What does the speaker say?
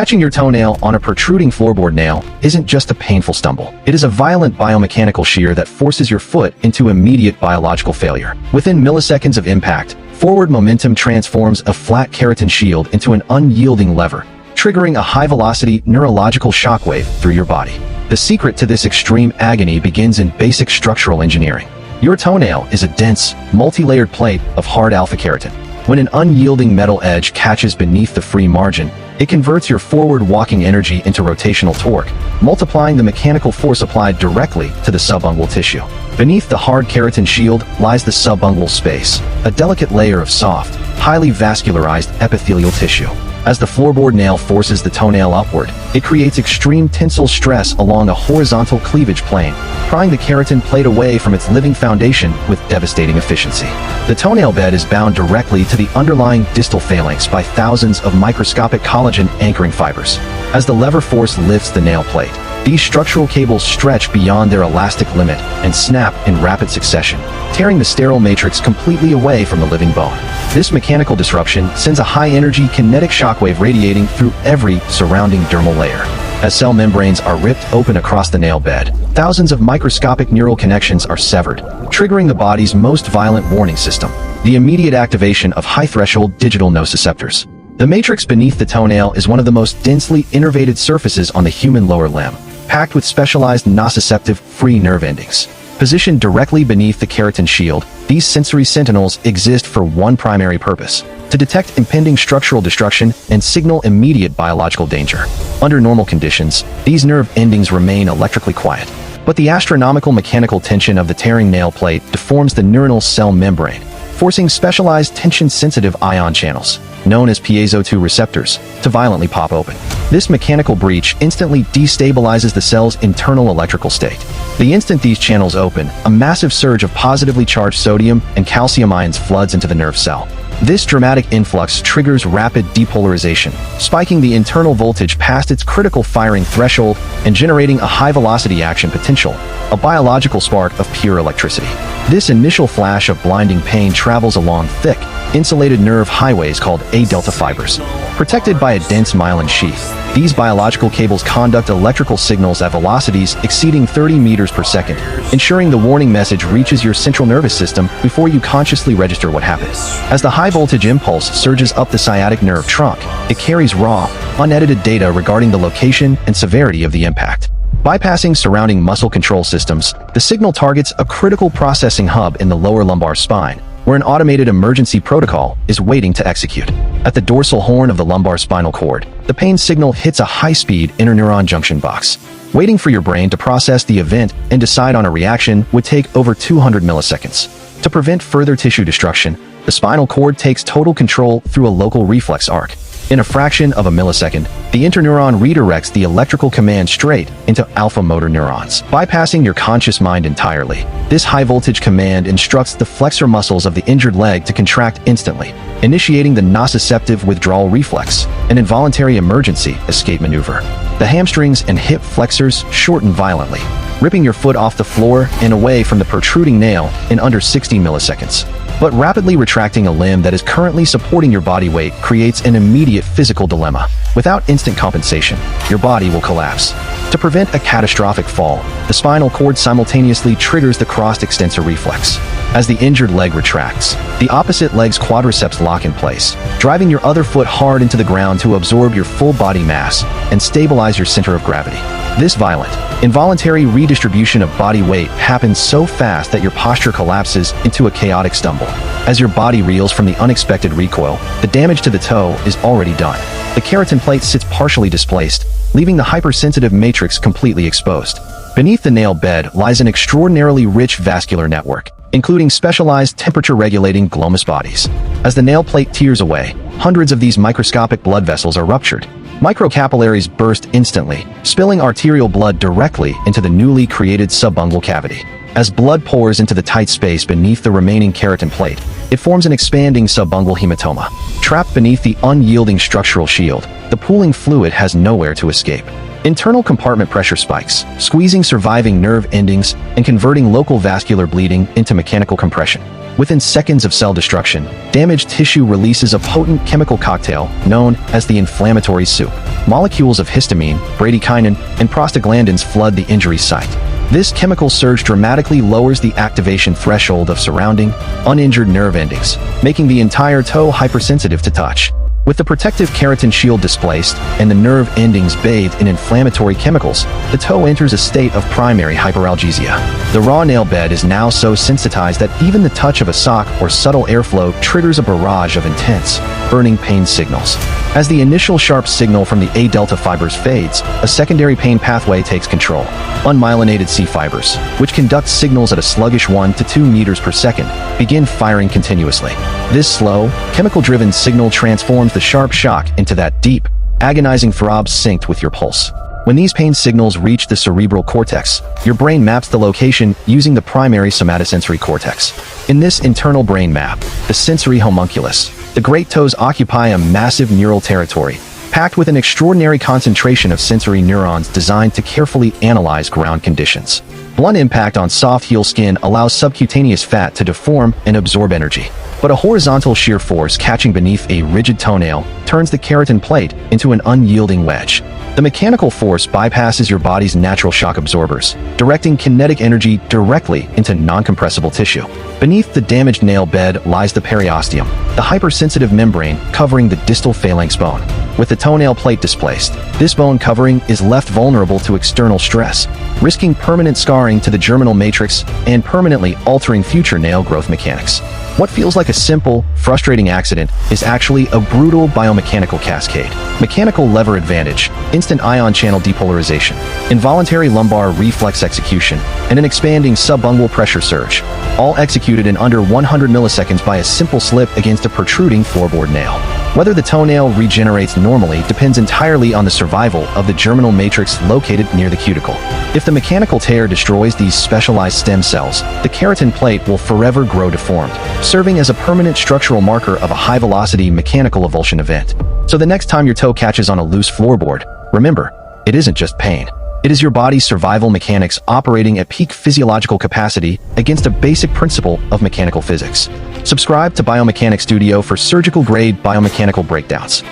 Catching your toenail on a protruding floorboard nail isn't just a painful stumble. It is a violent biomechanical shear that forces your foot into immediate biological failure. Within milliseconds of impact, forward momentum transforms a flat keratin shield into an unyielding lever, triggering a high-velocity neurological shockwave through your body. The secret to this extreme agony begins in basic structural engineering. Your toenail is a dense, multi-layered plate of hard alpha-keratin. When an unyielding metal edge catches beneath the free margin, it converts your forward walking energy into rotational torque, multiplying the mechanical force applied directly to the subungual tissue. Beneath the hard keratin shield lies the subungual space, a delicate layer of soft, highly vascularized epithelial tissue. As the floorboard nail forces the toenail upward, it creates extreme tensile stress along a horizontal cleavage plane, prying the keratin plate away from its living foundation with devastating efficiency. The toenail bed is bound directly to the underlying distal phalanx by thousands of microscopic collagen anchoring fibers. As the lever force lifts the nail plate, these structural cables stretch beyond their elastic limit and snap in rapid succession, tearing the sterile matrix completely away from the living bone. This mechanical disruption sends a high-energy kinetic shockwave radiating through every surrounding dermal layer. As cell membranes are ripped open across the nail bed, thousands of microscopic neural connections are severed, triggering the body's most violent warning system, the immediate activation of high-threshold digital nociceptors. The matrix beneath the toenail is one of the most densely innervated surfaces on the human lower limb, packed with specialized nociceptive free nerve endings. Positioned directly beneath the keratin shield, these sensory sentinels exist for one primary purpose: to detect impending structural destruction and signal immediate biological danger. Under normal conditions, these nerve endings remain electrically quiet, but the astronomical mechanical tension of the tearing nail plate deforms the neuronal cell membrane, forcing specialized tension-sensitive ion channels, known as piezo-2 receptors, to violently pop open. This mechanical breach instantly destabilizes the cell's internal electrical state. The instant these channels open, a massive surge of positively charged sodium and calcium ions floods into the nerve cell. This dramatic influx triggers rapid depolarization, spiking the internal voltage past its critical firing threshold and generating a high-velocity action potential, a biological spark of pure electricity. This initial flash of blinding pain travels along thick, insulated nerve highways called A-delta fibers. Protected by a dense myelin sheath, these biological cables conduct electrical signals at velocities exceeding 30 meters per second, ensuring the warning message reaches your central nervous system before you consciously register what happened. As the high-voltage impulse surges up the sciatic nerve trunk, it carries raw, unedited data regarding the location and severity of the impact. Bypassing surrounding muscle control systems, the signal targets a critical processing hub in the lower lumbar spine, where an automated emergency protocol is waiting to execute. At the dorsal horn of the lumbar spinal cord, the pain signal hits a high-speed interneuron junction box. Waiting for your brain to process the event and decide on a reaction would take over 200 milliseconds. To prevent further tissue destruction, the spinal cord takes total control through a local reflex arc. In a fraction of a millisecond, the interneuron redirects the electrical command straight into alpha motor neurons, bypassing your conscious mind entirely. This high-voltage command instructs the flexor muscles of the injured leg to contract instantly, initiating the nociceptive withdrawal reflex, an involuntary emergency escape maneuver. The hamstrings and hip flexors shorten violently, ripping your foot off the floor and away from the protruding nail in under 60 milliseconds. But rapidly retracting a limb that is currently supporting your body weight creates an immediate physical dilemma. Without instant compensation, your body will collapse. To prevent a catastrophic fall, the spinal cord simultaneously triggers the crossed extensor reflex. As the injured leg retracts, the opposite leg's quadriceps lock in place, driving your other foot hard into the ground to absorb your full body mass and stabilize your center of gravity. This violent, involuntary redistribution of body weight happens so fast that your posture collapses into a chaotic stumble. As your body reels from the unexpected recoil, the damage to the toe is already done. The keratin plate sits partially displaced, leaving the hypersensitive matrix completely exposed. Beneath the nail bed lies an extraordinarily rich vascular network, including specialized temperature-regulating glomus bodies. As the nail plate tears away, hundreds of these microscopic blood vessels are ruptured. Microcapillaries burst instantly, spilling arterial blood directly into the newly created subungual cavity. As blood pours into the tight space beneath the remaining keratin plate, it forms an expanding subungual hematoma. Trapped beneath the unyielding structural shield, the pooling fluid has nowhere to escape. Internal compartment pressure spikes, squeezing surviving nerve endings and converting local vascular bleeding into mechanical compression. Within seconds of cell destruction, damaged tissue releases a potent chemical cocktail known as the inflammatory soup. Molecules of histamine, bradykinin, and prostaglandins flood the injury site. This chemical surge dramatically lowers the activation threshold of surrounding, uninjured nerve endings, making the entire toe hypersensitive to touch. With the protective keratin shield displaced and the nerve endings bathed in inflammatory chemicals, the toe enters a state of primary hyperalgesia. The raw nail bed is now so sensitized that even the touch of a sock or subtle airflow triggers a barrage of intense, burning pain signals. As the initial sharp signal from the A-delta fibers fades, a secondary pain pathway takes control. Unmyelinated C fibers, which conduct signals at a sluggish 1 to 2 meters per second, begin firing continuously. This slow, chemical-driven signal transforms the sharp shock into that deep, agonizing throb synced with your pulse. When these pain signals reach the cerebral cortex, your brain maps the location using the primary somatosensory cortex. In this internal brain map, the sensory homunculus, the great toes occupy a massive neural territory, packed with an extraordinary concentration of sensory neurons designed to carefully analyze ground conditions. Blunt impact on soft heel skin allows subcutaneous fat to deform and absorb energy, but a horizontal shear force catching beneath a rigid toenail turns the keratin plate into an unyielding wedge. The mechanical force bypasses your body's natural shock absorbers, directing kinetic energy directly into non-compressible tissue. Beneath the damaged nail bed lies the periosteum, the hypersensitive membrane covering the distal phalanx bone. With the toenail plate displaced, this bone covering is left vulnerable to external stress, risking permanent scarring to the germinal matrix and permanently altering future nail growth mechanics. What feels like a simple, frustrating accident is actually a brutal biomechanical cascade. Mechanical lever advantage, instant ion channel depolarization, involuntary lumbar reflex execution, and an expanding subungual pressure surge, all executed in under 100 milliseconds by a simple slip against a protruding floorboard nail. Whether the toenail regenerates normally depends entirely on the survival of the germinal matrix located near the cuticle. If the mechanical tear destroys these specialized stem cells, the keratin plate will forever grow deformed, serving as a permanent structural marker of a high-velocity mechanical avulsion event. So the next time your toe catches on a loose floorboard, remember, it isn't just pain. It is your body's survival mechanics operating at peak physiological capacity against a basic principle of mechanical physics. Subscribe to Biomechanics Studio for surgical-grade biomechanical breakdowns.